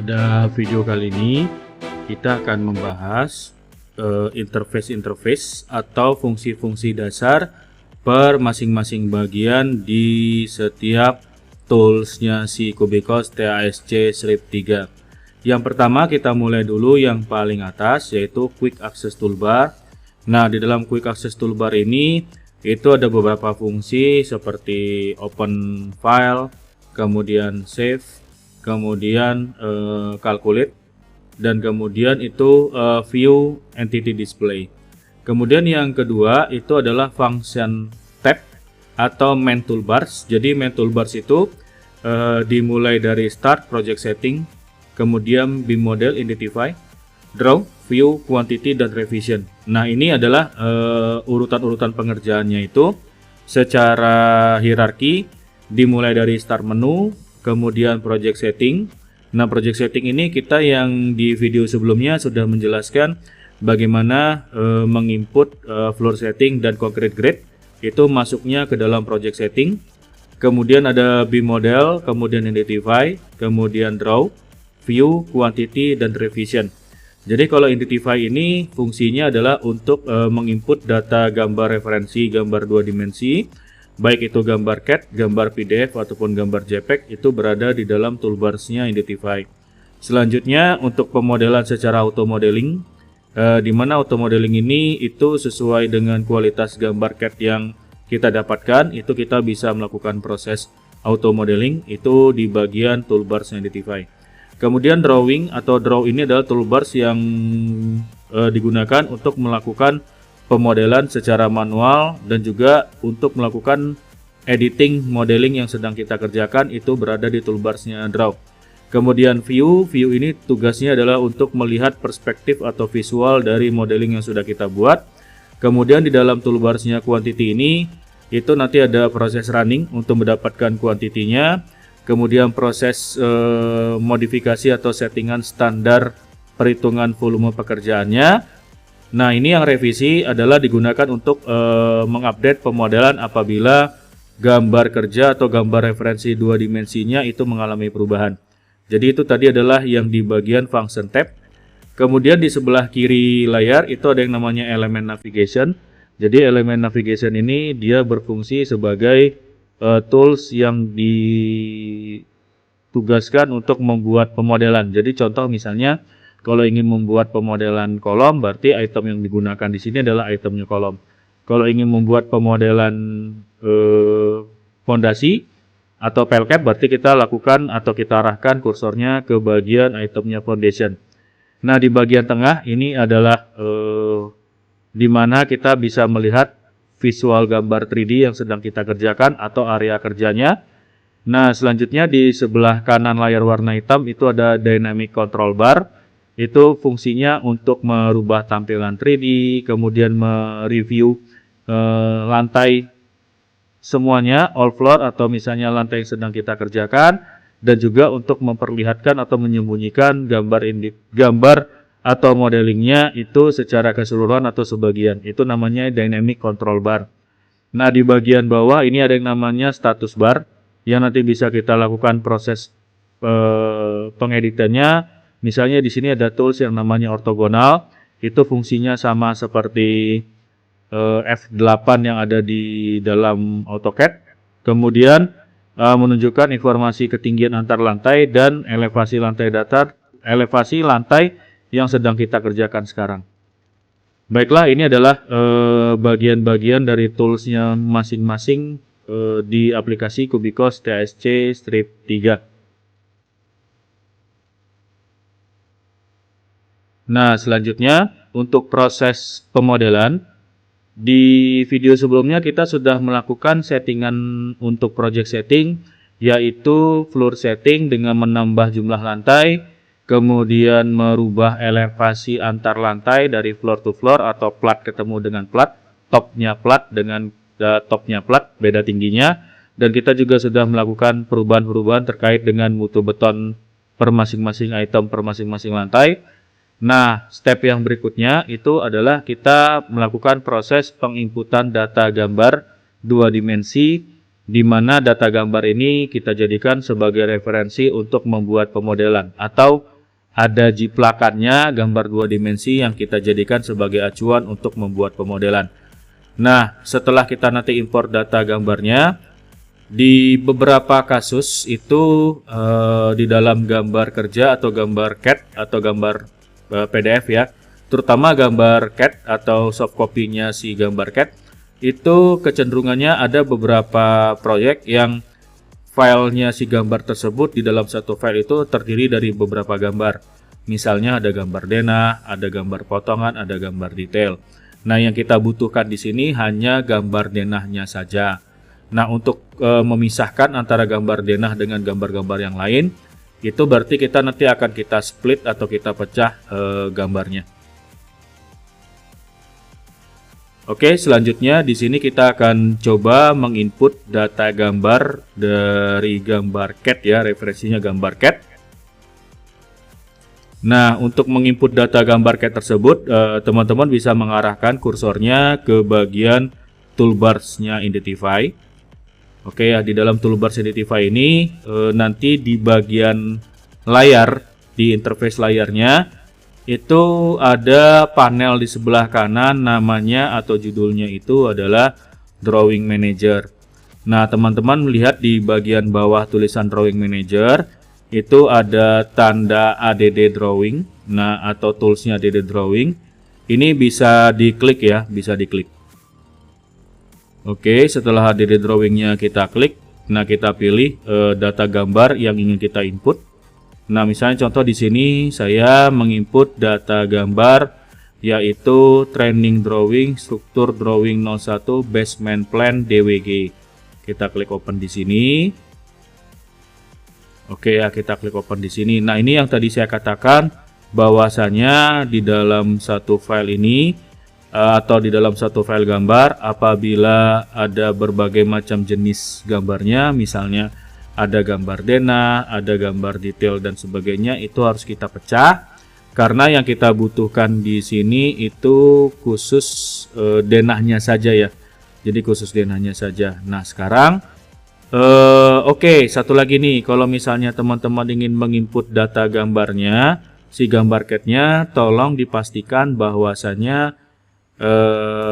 Pada video kali ini kita akan membahas interface atau fungsi-fungsi dasar per masing-masing bagian di setiap toolsnya si Cubicos TASC Strip 3. Yang pertama kita mulai dulu yang paling atas, yaitu Quick Access Toolbar. Nah, di dalam Quick Access Toolbar ini itu ada beberapa fungsi seperti Open File, kemudian Save, kemudian Calculate, dan kemudian itu View Entity Display. Kemudian yang kedua itu adalah Function Tab atau Main Toolbars. Jadi Main Toolbars itu dimulai dari Start, Project Setting, kemudian BIM Model, Identify, Draw, View, Quantity, dan Revision. Nah, ini adalah urutan-urutan pengerjaannya itu secara hierarki, dimulai dari Start Menu, kemudian Project Setting. Nah, Project Setting ini kita yang di video sebelumnya sudah menjelaskan bagaimana menginput floor setting dan concrete grade itu masuknya ke dalam Project Setting. Kemudian ada BIM Model, kemudian Identify, kemudian Draw, View, Quantity, dan Revision. Jadi kalau Identify ini fungsinya adalah untuk menginput data gambar referensi, gambar 2 dimensi, baik itu gambar CAD, gambar PDF, ataupun gambar JPEG, itu berada di dalam toolbarsnya Identify. Selanjutnya untuk pemodelan secara auto modeling, di mana auto modeling ini itu sesuai dengan kualitas gambar CAD yang kita dapatkan, itu kita bisa melakukan proses auto modeling itu di bagian toolbars Identify. Kemudian drawing atau draw ini adalah toolbars yang digunakan untuk melakukan pemodelan secara manual dan juga untuk melakukan editing modeling yang sedang kita kerjakan, itu berada di toolbarsnya draw. Kemudian view ini tugasnya adalah untuk melihat perspektif atau visual dari modeling yang sudah kita buat. Kemudian di dalam toolbarsnya quantity ini itu nanti ada proses running untuk mendapatkan kuantitinya. Kemudian proses modifikasi atau settingan standar perhitungan volume pekerjaannya. Nah, ini yang revisi adalah digunakan untuk mengupdate pemodelan apabila gambar kerja atau gambar referensi 2 dimensinya itu mengalami perubahan. Jadi itu tadi adalah yang di bagian Function Tab. Kemudian di sebelah kiri layar itu ada yang namanya Element Navigation. Jadi Element Navigation ini dia berfungsi sebagai tools yang ditugaskan untuk membuat pemodelan. Jadi contoh misalnya kalau ingin membuat pemodelan kolom, berarti item yang digunakan di sini adalah itemnya kolom. Kalau ingin membuat pemodelan fondasi atau pelcap, berarti kita lakukan atau kita arahkan kursornya ke bagian itemnya foundation. Nah, di bagian tengah ini adalah di mana kita bisa melihat visual gambar 3D yang sedang kita kerjakan atau area kerjanya. Nah, selanjutnya di sebelah kanan layar warna hitam itu ada Dynamic Control Bar. Itu fungsinya untuk merubah tampilan 3D, kemudian mereview lantai semuanya, all floor atau misalnya lantai yang sedang kita kerjakan, dan juga untuk memperlihatkan atau menyembunyikan gambar atau modelingnya itu secara keseluruhan atau sebagian. Itu namanya Dynamic Control Bar. Nah, di bagian bawah ini ada yang namanya Status Bar yang nanti bisa kita lakukan proses pengeditannya. Misalnya di sini ada tools yang namanya ortogonal. Itu fungsinya sama seperti F8 yang ada di dalam AutoCAD. Kemudian menunjukkan informasi ketinggian antar lantai dan elevasi lantai datar, elevasi lantai yang sedang kita kerjakan sekarang. Baiklah, ini adalah bagian-bagian dari toolsnya masing-masing di aplikasi Cubicos TASC Strip 3. Nah, selanjutnya untuk proses pemodelan, di video sebelumnya kita sudah melakukan settingan untuk project setting, yaitu floor setting dengan menambah jumlah lantai, kemudian merubah elevasi antar lantai dari floor to floor atau plat ketemu dengan plat, topnya plat dengan topnya plat, beda tingginya. Dan kita juga sudah melakukan perubahan-perubahan terkait dengan mutu beton per masing-masing item, per masing-masing lantai. Nah, step yang berikutnya itu adalah kita melakukan proses penginputan data gambar 2 dimensi di mana data gambar ini kita jadikan sebagai referensi untuk membuat pemodelan, atau ada jiplakannya gambar 2 dimensi yang kita jadikan sebagai acuan untuk membuat pemodelan. Nah, setelah kita nanti impor data gambarnya, di beberapa kasus itu di dalam gambar kerja atau gambar CAD atau gambar PDF ya, terutama gambar CAD atau soft copy-nya si gambar CAD, itu kecenderungannya ada beberapa proyek yang filenya si gambar tersebut di dalam satu file itu terdiri dari beberapa gambar. Misalnya ada gambar denah, ada gambar potongan, ada gambar detail. Nah, yang kita butuhkan di sini hanya gambar denahnya saja. Nah, untuk memisahkan antara gambar denah dengan gambar-gambar yang lain, itu berarti kita nanti akan kita split atau kita pecah gambarnya. Oke, selanjutnya di sini kita akan coba menginput data gambar dari gambar CAD ya, referensinya gambar CAD. Nah, untuk menginput data gambar CAD tersebut, teman-teman bisa mengarahkan kursornya ke bagian toolbars-nya Identify. Oke ya, di dalam toolbars Identify ini nanti di bagian layar, di interface layarnya itu ada panel di sebelah kanan, namanya atau judulnya itu adalah Drawing Manager. Nah, teman-teman melihat di bagian bawah tulisan Drawing Manager itu ada tanda ADD Drawing, nah atau toolsnya ADD Drawing. Ini bisa diklik ya, bisa diklik. Oke, setelah ADD Drawingnya kita klik, nah kita pilih data gambar yang ingin kita input. Nah, misalnya contoh di sini saya menginput data gambar yaitu Training Drawing, Struktur Drawing 01, Basement Plan DWG. Kita klik open di sini. Oke ya, kita klik open di sini. Nah, ini yang tadi saya katakan bahwasanya di dalam satu file ini atau di dalam satu file gambar, apabila ada berbagai macam jenis gambarnya, misalnya ada gambar denah, ada gambar detail dan sebagainya, itu harus kita pecah karena yang kita butuhkan di sini itu khusus denahnya saja ya. Jadi khusus denahnya saja. Nah, sekarang oke, satu lagi nih, kalau misalnya teman-teman ingin menginput data gambarnya, si gambar CAD-nya tolong dipastikan bahwasanya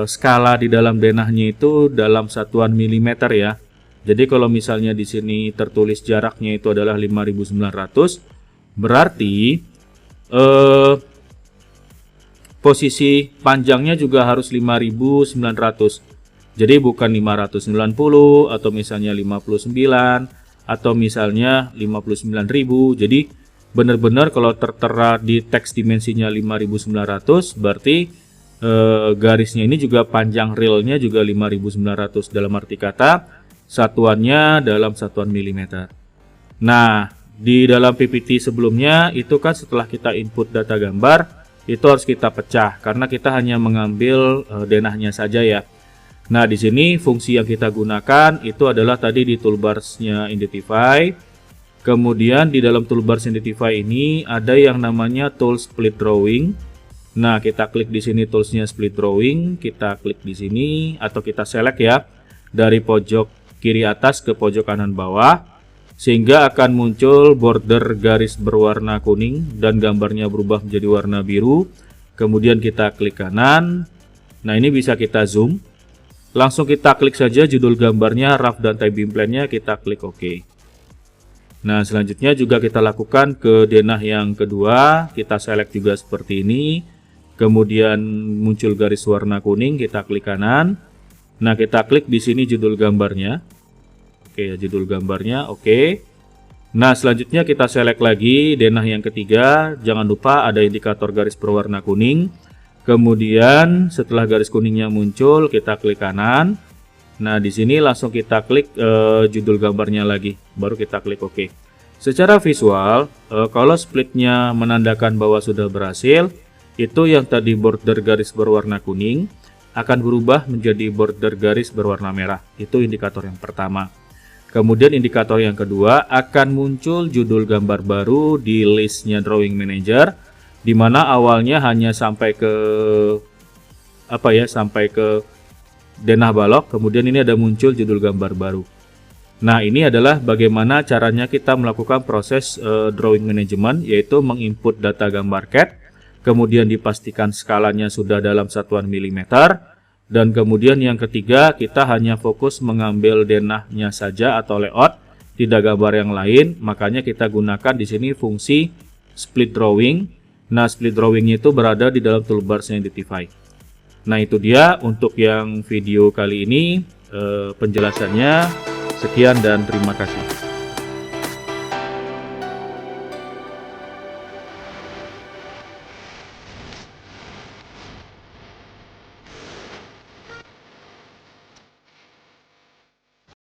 skala di dalam denahnya itu dalam satuan milimeter ya. Jadi kalau misalnya di sini tertulis jaraknya itu adalah 5900, berarti posisi panjangnya juga harus 5900. Jadi bukan 590 atau misalnya 59 atau misalnya 59.000. Jadi benar-benar kalau tertera di teks dimensinya 5900, berarti garisnya ini juga panjang realnya juga 5900, dalam arti kata satuannya dalam satuan milimeter. Nah, di dalam PPT sebelumnya itu kan setelah kita input data gambar itu harus kita pecah karena kita hanya mengambil denahnya saja ya. Nah, di sini fungsi yang kita gunakan itu adalah tadi di toolbars-nya Identify. Kemudian di dalam toolbars Identify ini ada yang namanya tool split drawing. Nah, kita klik di sini toolsnya split drawing, kita klik di sini atau kita select ya dari pojok kiri atas ke pojok kanan bawah, sehingga akan muncul border garis berwarna kuning dan gambarnya berubah menjadi warna biru. Kemudian kita klik kanan. Nah, ini bisa kita zoom. Langsung kita klik saja judul gambarnya, rough dan type beam plan-nya, kita klik OK. Nah, selanjutnya juga kita lakukan ke denah yang kedua, kita select juga seperti ini. Kemudian muncul garis warna kuning, kita klik kanan. Nah, kita klik di sini judul gambarnya. Oke, judul gambarnya, oke. Nah, selanjutnya kita select lagi denah yang ketiga. Jangan lupa ada indikator garis berwarna kuning. Kemudian setelah garis kuningnya muncul, kita klik kanan. Nah, di sini langsung kita klik judul gambarnya lagi, baru kita klik OK. Secara visual, kalau splitnya menandakan bahwa sudah berhasil, itu yang tadi border garis berwarna kuning akan berubah menjadi border garis berwarna merah. Itu indikator yang pertama. Kemudian indikator yang kedua akan muncul judul gambar baru di listnya Drawing Manager, di mana awalnya hanya sampai ke sampai ke denah balok. Kemudian ini ada muncul judul gambar baru. Nah, ini adalah bagaimana caranya kita melakukan proses drawing management, yaitu menginput data gambar CAD, kemudian dipastikan skalanya sudah dalam satuan milimeter, dan kemudian yang ketiga kita hanya fokus mengambil denahnya saja atau layout, tidak gambar yang lain. Makanya kita gunakan di sini fungsi split drawing. Nah, split drawingnya itu berada di dalam toolbar Identify. Nah, itu dia untuk yang video kali ini penjelasannya. Sekian dan terima kasih.